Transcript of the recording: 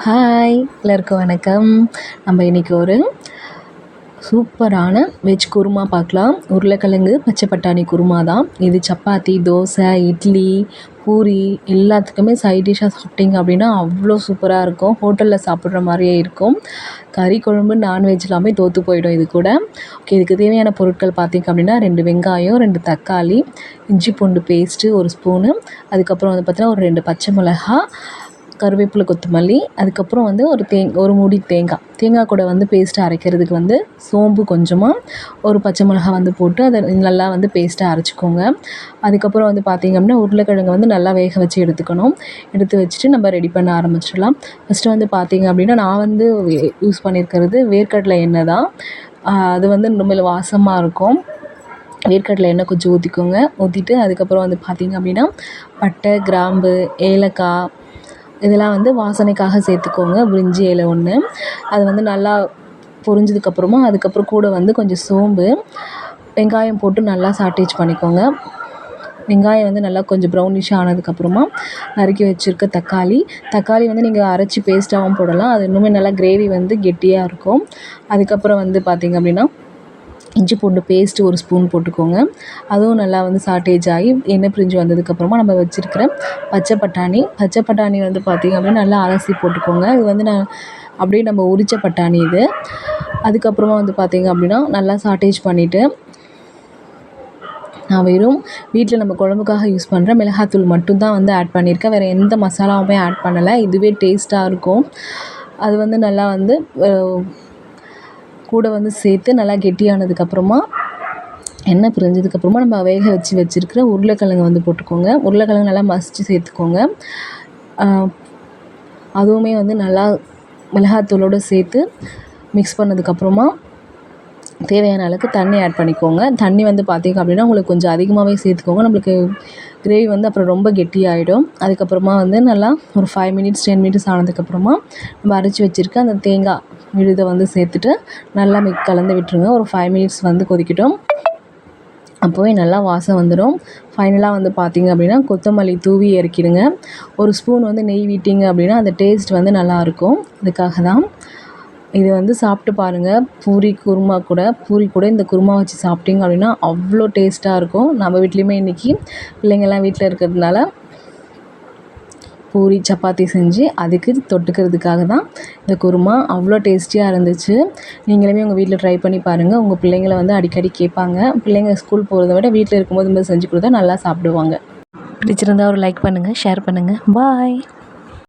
Hi எல்லாருக்கும் வணக்கம். நம்ம இன்றைக்கி ஒரு சூப்பரான வெஜ் குருமா பார்க்கலாம். உருளைக்கிழங்கு பச்சை பட்டாணி குருமா தான் இது. சப்பாத்தி, தோசை, இட்லி, பூரி எல்லாத்துக்குமே சைட் டிஷ்ஷாக சாப்பிட்டிங்க அப்படின்னா அவ்வளோ சூப்பராக இருக்கும். ஹோட்டலில் சாப்பிட்ற மாதிரியே இருக்கும். கறி குழம்பு நான்வெஜ் எல்லாமே தோற்று போயிடும் இது கூட. ஓகே, இதுக்கு தேவையான பொருட்கள் பார்த்திங்க அப்படின்னா 2 வெங்காயம், 2 தக்காளி, இஞ்சி பூண்டு பேஸ்ட்டு 1 ஸ்பூனு, அதுக்கப்புறம் வந்து பார்த்திங்கன்னா ஒரு 2 பச்சை மிளகா, கருவேப்பிலை, கொத்தமல்லி, அதுக்கப்புறம் வந்து ஒரு மூடி தேங்காய் கூட வந்து பேஸ்ட்டு அரைக்கிறதுக்கு வந்து சோம்பு கொஞ்சமாக, ஒரு பச்சை மிளகா வந்து போட்டு அதை நல்லா வந்து பேஸ்ட்டாக அரைச்சிக்கோங்க. அதுக்கப்புறம் வந்து பார்த்திங்க அப்படின்னா உருளைக்கிழங்கு வந்து நல்லா வேக வச்சு எடுத்து வச்சுட்டு நம்ம ரெடி பண்ண ஆரம்பிச்சிடலாம். ஃபஸ்ட்டு வந்து பார்த்திங்க அப்படின்னா நான் வந்து யூஸ் பண்ணியிருக்கிறது வேர்க்கடலை எண்ணெய் தான். அது வந்து ரொம்ப வாசமாக இருக்கும். வேர்க்கடலை எண்ணெய் கொஞ்சம் ஊற்றிட்டு அதுக்கப்புறம் வந்து பார்த்திங்க அப்படின்னா பட்டை, கிராம்பு, ஏலக்காய் இதெல்லாம் வந்து வாசனைக்காக சேர்த்துக்கோங்க. பிரிஞ்சி இலை 1 அது வந்து நல்லா பொரிஞ்சதுக்கப்புறமா அதுக்கப்புறம் கூட வந்து கொஞ்சம் சோம்பு, வெங்காயம் போட்டு நல்லா சாட்டேஜ் பண்ணிக்கோங்க. வெங்காயம் வந்து நல்லா கொஞ்சம் ப்ரௌனிஷாக ஆனதுக்கப்புறமா நறுக்கி வச்சுருக்க தக்காளி வந்து நீங்கள் அரைச்சி பேஸ்ட்டாகவும் போடலாம். அது இன்னுமே நல்லா கிரேவி வந்து கெட்டியாக இருக்கும். அதுக்கப்புறம் வந்து பார்த்திங்க அப்படின்னா இஞ்சி பூண்டு பேஸ்ட்டு 1 ஸ்பூன் போட்டுக்கோங்க. அதுவும் நல்லா வந்து சாட்டேஜ் ஆகி எண்ணெய் பிரிஞ்சு வந்ததுக்கப்புறமா நம்ம வச்சுருக்கிற பச்சை பட்டாணி வந்து பார்த்திங்க அப்படின்னா நல்லா அலசி போட்டுக்கோங்க. இது வந்து அப்படியே நம்ம உரித்த பட்டாணி இது. அதுக்கப்புறமா வந்து பார்த்திங்க அப்படின்னா நல்லா சாட்டேஜ் பண்ணிவிட்டு நான் வெறும் வீட்டில் நம்ம குழம்புக்காக யூஸ் பண்ணுற மிளகாத்தூள் மட்டும்தான் வந்து ஆட் பண்ணியிருக்கேன். வேறு எந்த மசாலாவுமே ஆட் பண்ணலை. இதுவே டேஸ்ட்டாக இருக்கும். அது வந்து நல்லா வந்து கூட வந்து சேர்த்து நல்லா கெட்டியானதுக்கப்புறமா எண்ணெய் பிரிஞ்சதுக்கப்புறமா நம்ம வேக வச்சுருக்கிற உருளைக்கிழங்கு வந்து போட்டுக்கோங்க. உருளைக்கிழங்கு நல்லா மசித்து சேர்த்துக்கோங்க. அதுவுமே வந்து நல்லா மிளகாத்தூளோடு சேர்த்து மிக்ஸ் பண்ணதுக்கப்புறமா தேவையான அளவுக்கு தண்ணி ஆட் பண்ணிக்கோங்க. தண்ணி வந்து பார்த்திங்க அப்படின்னா உங்களுக்கு கொஞ்சம் அதிகமாகவே சேர்த்துக்கோங்க. நம்மளுக்கு கிரேவி வந்து அப்புறம் ரொம்ப கெட்டியாகிடும். அதுக்கப்புறமா வந்து நல்லா ஒரு 5 மினிட்ஸ் 10 மினிட்ஸ் ஆனதுக்கப்புறமா நம்ம அரைச்சி வச்சுருக்க அந்த தேங்காய் விழுதை வந்து சேர்த்துட்டு நல்லா கலந்து விட்டுருங்க. ஒரு 5 மினிட்ஸ் வந்து கொதிக்கட்டும். அப்போவே நல்லா வாசம் வந்துடும். ஃபைனலாக வந்து பார்த்திங்க அப்படின்னா கொத்தமல்லி தூவி இறக்கிடுங்க. 1 ஸ்பூன் வந்து நெய் விட்டிங்க அப்படின்னா அந்த டேஸ்ட் வந்து நல்லாயிருக்கும். அதுக்காக தான் இது வந்து சாப்பிட்டு பாருங்கள். பூரி கூட இந்த குருமா வச்சு சாப்பிட்டிங்க அப்படின்னா அவ்வளோ டேஸ்ட்டாக இருக்கும். நம்ம வீட்லேயுமே இன்றைக்கி பிள்ளைங்கள்லாம் வீட்டில் இருக்கிறதுனால பூரி சப்பாத்தி செஞ்சு அதுக்கு தொட்டுக்கிறதுக்காக தான் இந்த குருமா. அவ்வளோ டேஸ்டியாக இருந்துச்சு. நீங்களுமே உங்கள் வீட்டில் ட்ரை பண்ணி பாருங்கள். உங்கள் பிள்ளைங்களை வந்து அடிக்கடி கேட்பாங்க. பிள்ளைங்க ஸ்கூல் போகிறத விட வீட்டில் இருக்கும்போது செஞ்சு கொடுத்தா நல்லா சாப்பிடுவாங்க. பிடிச்சிருந்தா ஒரு லைக் பண்ணுங்கள், ஷேர் பண்ணுங்கள். பாய்.